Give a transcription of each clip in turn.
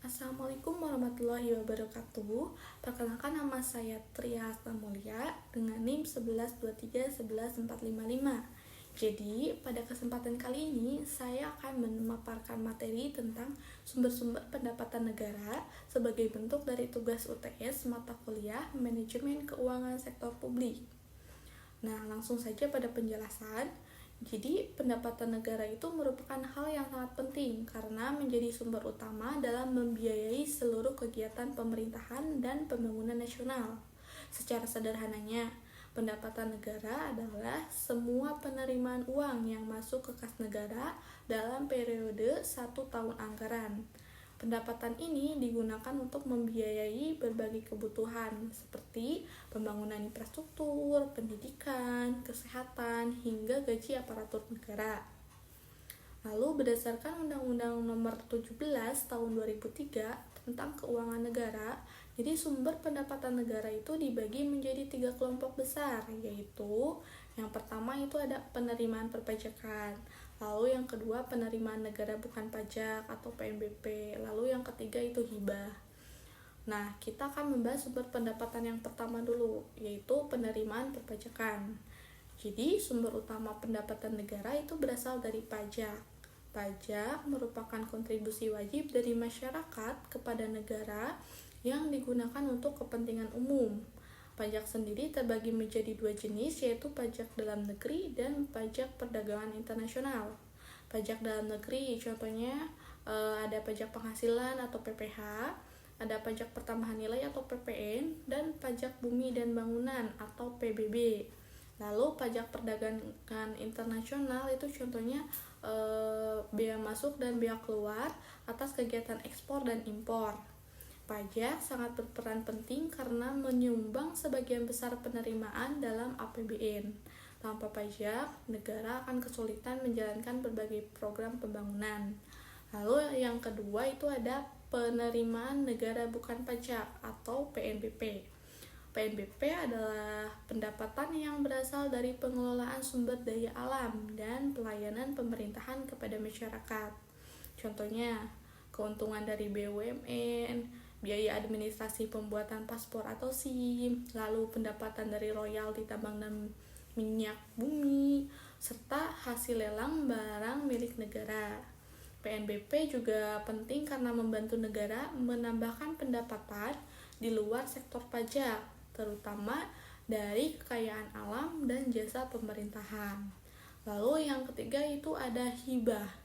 Assalamualaikum warahmatullahi wabarakatuh. Perkenalkan, nama saya Tria Hasna Mulia dengan NIM 11231145. Jadi, pada kesempatan kali ini saya akan memaparkan materi tentang sumber-sumber pendapatan negara sebagai bentuk dari tugas UTS mata kuliah Manajemen Keuangan Sektor Publik. Nah, langsung saja pada penjelasan. Jadi, pendapatan negara itu merupakan hal yang sangat penting karena menjadi sumber utama dalam membiayai seluruh kegiatan pemerintahan dan pembangunan nasional. Secara sederhananya, pendapatan negara adalah semua penerimaan uang yang masuk ke kas negara dalam periode 1 tahun anggaran. Pendapatan ini digunakan untuk membiayai berbagai kebutuhan seperti pembangunan infrastruktur, pendidikan, kesehatan, hingga gaji aparatur negara. Lalu berdasarkan Undang-Undang Nomor 17 Tahun 2003 tentang Keuangan Negara, jadi sumber pendapatan negara itu dibagi menjadi 3 kelompok besar, yaitu yang pertama itu ada penerimaan perpajakan, lalu yang kedua penerimaan negara bukan pajak atau PNBP, lalu yang ketiga itu hibah. Nah, kita akan membahas sumber pendapatan yang pertama dulu, yaitu penerimaan perpajakan. Jadi, sumber utama pendapatan negara itu berasal dari pajak. Pajak merupakan kontribusi wajib dari masyarakat kepada negara yang digunakan untuk kepentingan umum. Pajak sendiri terbagi menjadi 2 jenis, yaitu pajak dalam negeri dan pajak perdagangan internasional. Pajak dalam negeri contohnya ada pajak penghasilan atau PPH, ada pajak pertambahan nilai atau PPN, dan pajak bumi dan bangunan atau PBB. Lalu pajak perdagangan internasional itu contohnya bea masuk dan bea keluar atas kegiatan ekspor dan impor. Pajak sangat berperan penting karena menyumbang sebagian besar penerimaan dalam APBN. Tanpa pajak, negara akan kesulitan menjalankan berbagai program pembangunan. Lalu yang kedua itu ada penerimaan negara bukan pajak atau PNBP. PNBP adalah pendapatan yang berasal dari pengelolaan sumber daya alam dan pelayanan pemerintahan kepada masyarakat. Contohnya, keuntungan dari BUMN, biaya administrasi pembuatan paspor atau SIM, lalu pendapatan dari royalti tambang dan minyak bumi, serta hasil lelang barang milik negara. PNBP juga penting karena membantu negara menambahkan pendapatan di luar sektor pajak, terutama dari kekayaan alam dan jasa pemerintahan. Lalu yang ketiga itu ada hibah.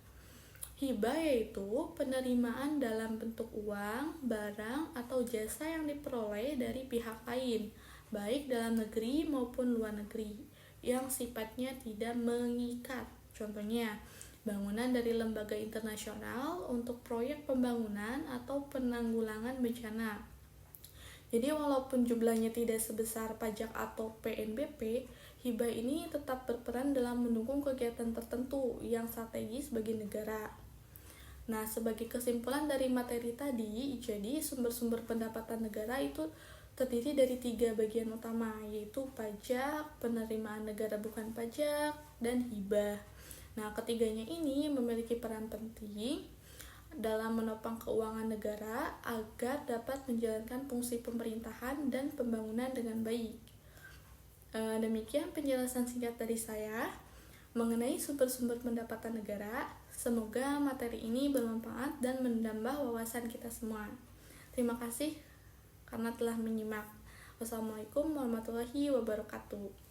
Hibah yaitu penerimaan dalam bentuk uang, barang, atau jasa yang diperoleh dari pihak lain, baik dalam negeri maupun luar negeri, yang sifatnya tidak mengikat. Contohnya, bangunan dari lembaga internasional untuk proyek pembangunan atau penanggulangan bencana. Jadi walaupun jumlahnya tidak sebesar pajak atau PNBP, hibah ini tetap berperan dalam mendukung kegiatan tertentu yang strategis bagi negara. Nah, sebagai kesimpulan dari materi tadi, jadi sumber-sumber pendapatan negara itu terdiri dari 3 bagian utama, yaitu pajak, penerimaan negara bukan pajak, dan hibah. Nah, ketiganya ini memiliki peran penting dalam menopang keuangan negara agar dapat menjalankan fungsi pemerintahan dan pembangunan dengan baik. Demikian penjelasan singkat dari saya mengenai sumber-sumber pendapatan negara. Semoga materi ini bermanfaat dan menambah wawasan kita semua. Terima kasih karena telah menyimak. Wassalamualaikum warahmatullahi wabarakatuh.